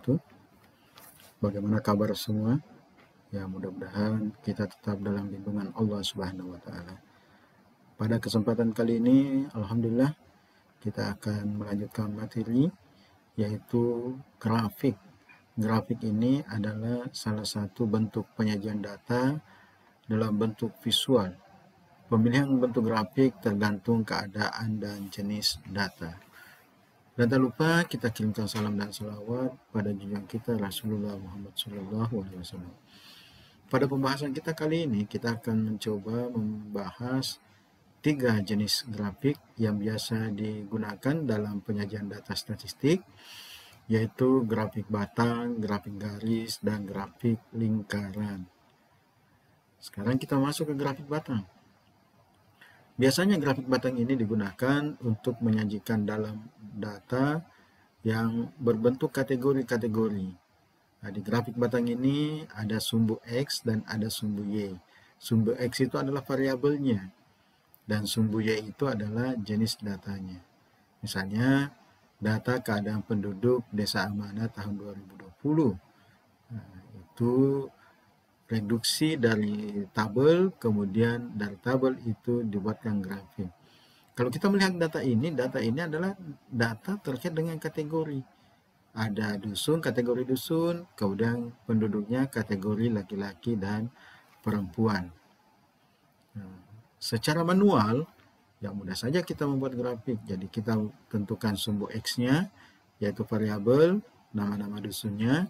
wabarakatuh. Bagaimana kabar semua? Ya, mudah-mudahan kita tetap dalam lindungan Allah Subhanahu wa taala. Pada kesempatan kali ini, alhamdulillah kita akan melanjutkan materi yaitu grafik. Grafik ini adalah salah satu bentuk penyajian data dalam bentuk visual. Pemilihan bentuk grafik tergantung keadaan dan jenis data. Dan tak lupa kita kirimkan salam dan salawat pada junjungan kita Rasulullah Muhammad SAW. Pada pembahasan kita kali ini, kita akan mencoba membahas 3 jenis grafik yang biasa digunakan dalam penyajian data statistik, yaitu grafik batang, grafik garis, dan grafik lingkaran. Sekarang kita masuk ke grafik batang. Biasanya grafik batang ini digunakan untuk menyajikan dalam data yang berbentuk kategori-kategori. Nah, di grafik batang ini ada sumbu X dan ada sumbu Y. Sumbu X itu adalah variabelnya dan sumbu Y itu adalah jenis datanya. Misalnya data keadaan penduduk Desa Amanah tahun 2020. Nah, itu reduksi dari tabel, kemudian dari tabel itu dibuatkan grafik. Kalau kita melihat data ini adalah data terkait dengan kategori. Ada dusun, kategori dusun, kemudian penduduknya kategori laki-laki dan perempuan. Nah, secara manual, ya mudah saja kita membuat grafik. Jadi kita tentukan sumbu X-nya, yaitu variabel, nama-nama dusunnya,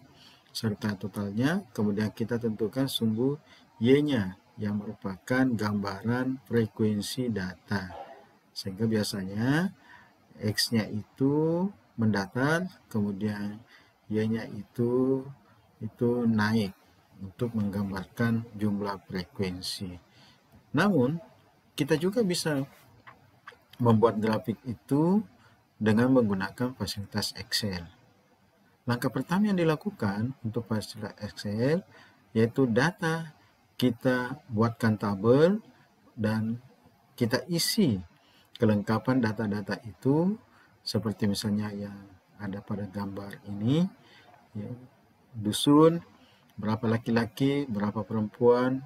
serta totalnya, kemudian kita tentukan sumbu Y-nya yang merupakan gambaran frekuensi data. Sehingga biasanya X-nya itu mendatar, kemudian Y-nya itu naik untuk menggambarkan jumlah frekuensi. Namun, kita juga bisa membuat grafik itu dengan menggunakan fasilitas Excel. Langkah pertama yang dilakukan untuk fasilitas Excel yaitu data kita buatkan tabel dan kita isi kelengkapan data-data itu seperti misalnya yang ada pada gambar ini, ya, dusun, berapa laki-laki, berapa perempuan,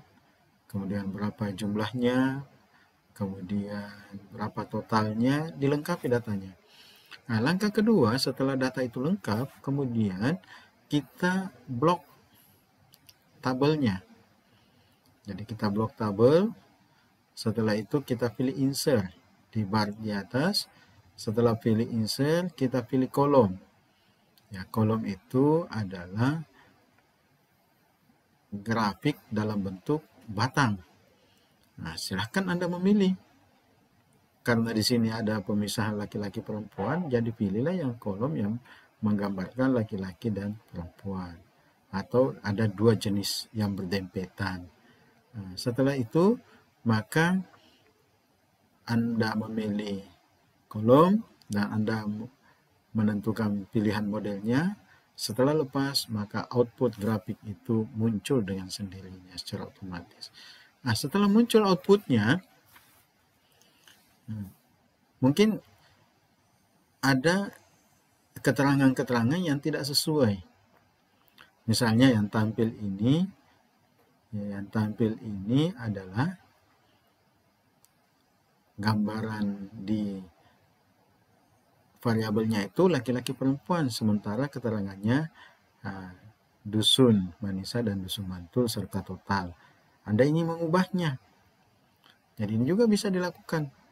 kemudian berapa jumlahnya, kemudian berapa totalnya, dilengkapi datanya. Nah, langkah kedua setelah data itu lengkap, kemudian kita blok tabelnya. Jadi kita blok tabel, setelah itu kita pilih insert di bar di atas. Setelah pilih insert, kita pilih kolom. Ya, kolom itu adalah grafik dalam bentuk batang. Nah, silahkan Anda memilih. Karena di sini ada pemisahan laki-laki perempuan, jadi pilihlah yang kolom yang menggambarkan laki-laki dan perempuan. Atau ada 2 jenis yang berdempetan. Nah, setelah itu, maka Anda memilih kolom dan Anda menentukan pilihan modelnya. Setelah lepas, maka output grafik itu muncul dengan sendirinya secara otomatis. Nah, setelah muncul outputnya, mungkin ada keterangan-keterangan yang tidak sesuai. Misalnya yang tampil ini adalah gambaran di variabelnya itu laki-laki perempuan, sementara keterangannya dusun Manisa dan dusun Mantul serta total. Anda ingin mengubahnya. Jadi ini juga bisa dilakukan.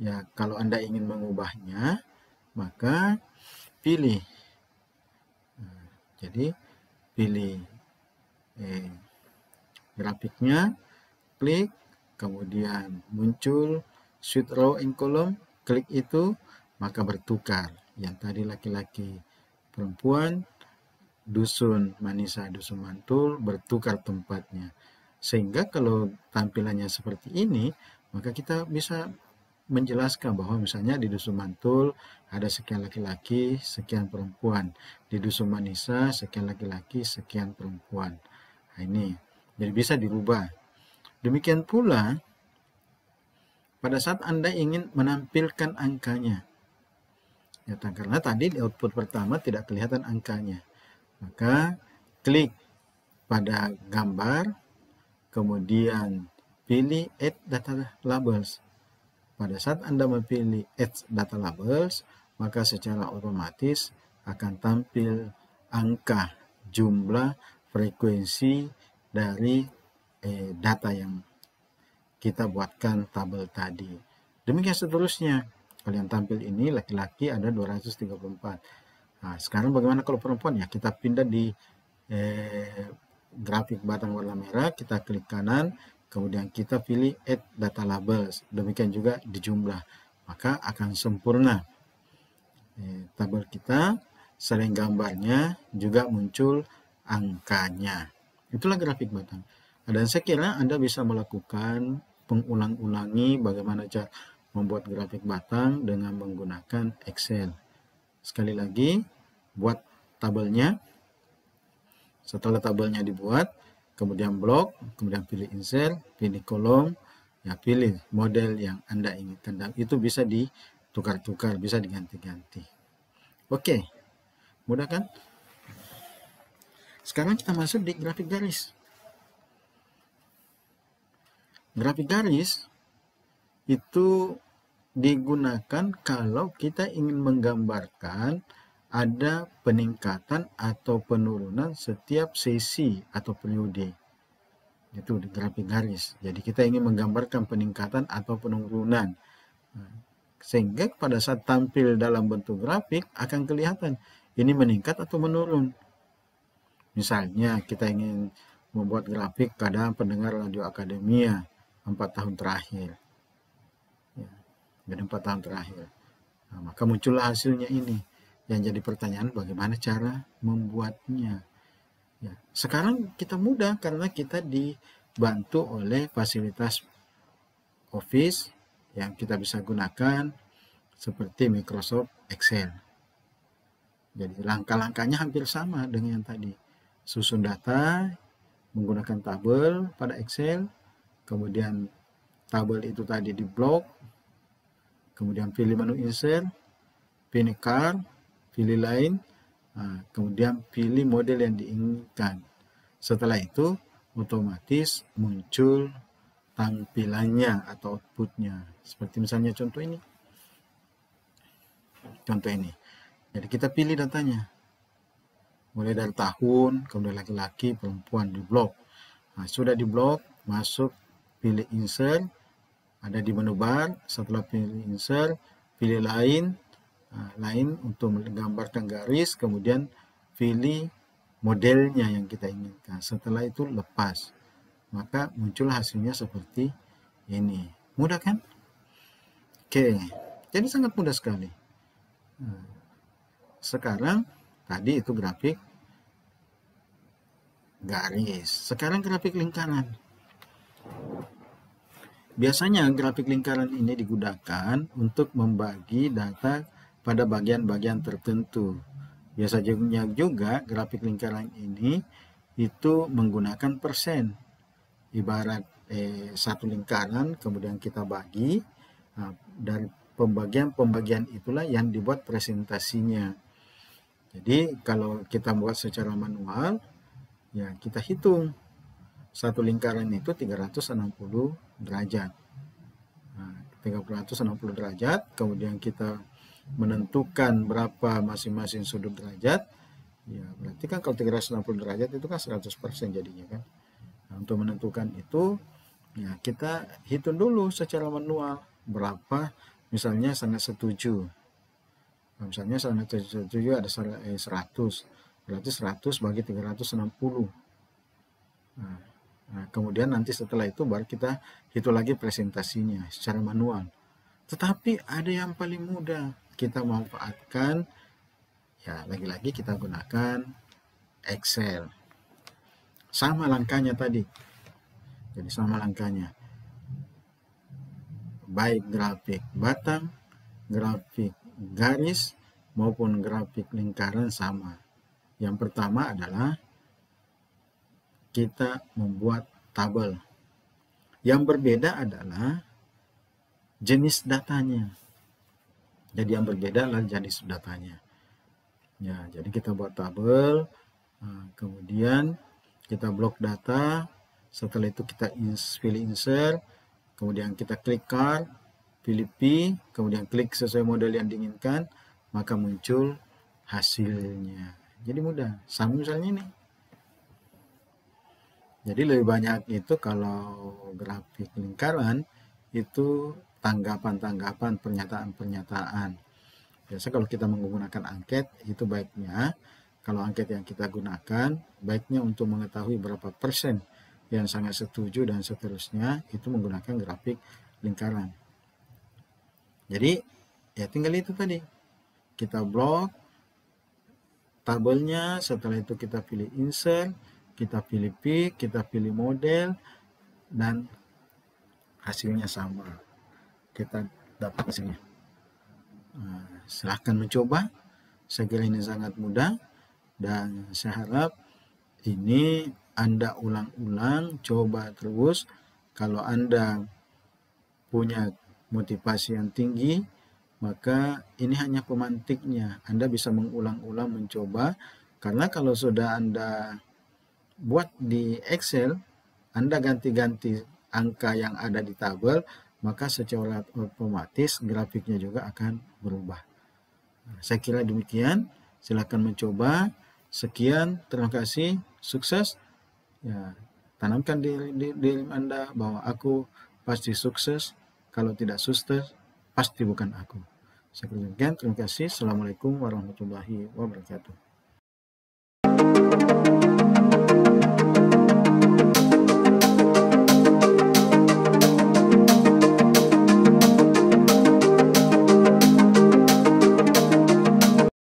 Ya, kalau Anda ingin mengubahnya, maka pilih. Jadi pilih grafiknya, klik, kemudian muncul Shift Row in Column, klik itu, maka bertukar. Yang tadi laki-laki perempuan, dusun Manisa, dusun Mantul, bertukar tempatnya. Sehingga kalau tampilannya seperti ini, maka kita bisa menjelaskan bahwa misalnya di dusun Mantul ada sekian laki-laki, sekian perempuan. Di dusun Manisa sekian laki-laki, sekian perempuan. Nah, ini jadi bisa dirubah. Demikian pula pada saat Anda ingin menampilkan angkanya. Ya, karena tadi di output pertama tidak kelihatan angkanya. Maka klik pada gambar, kemudian pilih Add Data Labels. Pada saat Anda memilih Add Data Labels, maka secara otomatis akan tampil angka, jumlah, frekuensi dari data yang kita buatkan tabel tadi. Demikian seterusnya. Kalian tampil ini laki-laki ada 234. Nah, sekarang bagaimana kalau perempuan ya? Kita pindah di grafik batang warna merah, kita klik kanan, kemudian kita pilih Add Data Labels. Demikian juga di jumlah. Maka akan sempurna tabel kita, selain gambarnya juga muncul angkanya. Itulah grafik batang. Dan saya kira Anda bisa melakukan pengulang-ulangi bagaimana cara membuat grafik batang dengan menggunakan Excel. Sekali lagi, buat tabelnya. Setelah tabelnya dibuat, kemudian blok, kemudian pilih insert, pilih kolom, ya pilih model yang Anda inginkan. Dan itu bisa ditukar-tukar, bisa diganti-ganti. Oke, mudah kan? Sekarang kita masuk di grafik garis. Grafik garis itu digunakan kalau kita ingin menggambarkan ada peningkatan atau penurunan setiap sesi atau periode. Itu di grafik garis. Jadi kita ingin menggambarkan peningkatan atau penurunan. Sehingga pada saat tampil dalam bentuk grafik akan kelihatan ini meningkat atau menurun. Misalnya kita ingin membuat grafik keadaan pendengar Radio Akademia 4 tahun terakhir. Ya, jadi 4 tahun terakhir. Nah, maka muncullah hasilnya ini. Yang jadi pertanyaan bagaimana cara membuatnya. Ya, sekarang kita mudah karena kita dibantu oleh fasilitas Office yang kita bisa gunakan seperti Microsoft Excel. Jadi langkah-langkahnya hampir sama dengan yang tadi. Susun data menggunakan tabel pada Excel, kemudian tabel itu tadi di blok, kemudian pilih menu insert, pilih card, pilih line, kemudian pilih model yang diinginkan. Setelah itu otomatis muncul tampilannya atau outputnya. Seperti misalnya contoh ini. Jadi kita pilih datanya. Mulai dari tahun, kemudian laki-laki, perempuan di blok. Nah, sudah di blok, masuk, pilih insert, ada di menu bar, setelah pilih insert, pilih line, line untuk menggambarkan garis, kemudian pilih modelnya yang kita inginkan. Setelah itu lepas, maka muncul hasilnya seperti ini. Mudah kan? Oke, jadi sangat mudah sekali. Sekarang tadi itu grafik garis. Sekarang grafik lingkaran. Biasanya grafik lingkaran ini digunakan untuk membagi data pada bagian-bagian tertentu. Biasanya juga grafik lingkaran ini itu menggunakan persen. Ibarat satu lingkaran kemudian kita bagi, dan pembagian-pembagian itulah yang dibuat presentasinya. Jadi kalau kita buat secara manual, ya kita hitung satu lingkaran itu 360 derajat. 360 derajat, kemudian kita menentukan berapa masing-masing sudut derajat. Ya, berarti kan kalau 360 derajat itu kan 100% jadinya kan. Nah, untuk menentukan itu, ya kita hitung dulu secara manual berapa, misalnya sangat setuju. Nah, misalnya sangat setuju ada 100, berarti 100 bagi 360. Nah, kemudian nanti setelah itu baru kita hitung lagi presentasinya secara manual. Tetapi ada yang paling mudah, kita manfaatkan, ya lagi-lagi kita gunakan Excel. Sama langkahnya tadi. Jadi sama langkahnya. Baik grafik batang, grafik garis, maupun grafik lingkaran sama. Yang pertama adalah kita membuat tabel. Yang berbeda adalah jenis datanya. Jadi yang berbeda adalah jenis datanya. Ya, jadi kita buat tabel. kemudian kita blok data, setelah itu kita pilih insert, kemudian kita klik card, pilih P, kemudian klik sesuai model yang diinginkan, maka muncul hasilnya. Jadi mudah. Sama misalnya ini. Jadi lebih banyak itu kalau grafik lingkaran itu tanggapan-tanggapan, pernyataan-pernyataan. Biasa kalau kita menggunakan angket itu baiknya, kalau angket yang kita gunakan, baiknya untuk mengetahui berapa persen yang sangat setuju dan seterusnya, itu menggunakan grafik lingkaran. Jadi ya tinggal itu tadi, kita blok tabelnya, setelah itu kita pilih insert, kita pilih pick, kita pilih model, dan hasilnya sama, kita dapat hasilnya. Silahkan mencoba, saya kira ini sangat mudah, dan saya harap ini Anda ulang-ulang, coba terus. Kalau Anda punya motivasi yang tinggi, maka ini hanya pemantiknya. Anda bisa mengulang-ulang mencoba, karena kalau sudah Anda buat di Excel, Anda ganti-ganti angka yang ada di tabel, maka secara otomatis grafiknya juga akan berubah. Saya kira demikian. Silakan mencoba. Sekian, terima kasih, sukses. Ya, tanamkan diri Anda bahwa aku pasti sukses. Kalau tidak sukses, pasti bukan aku. Sekian, terima kasih. Assalamualaikum warahmatullahi wabarakatuh.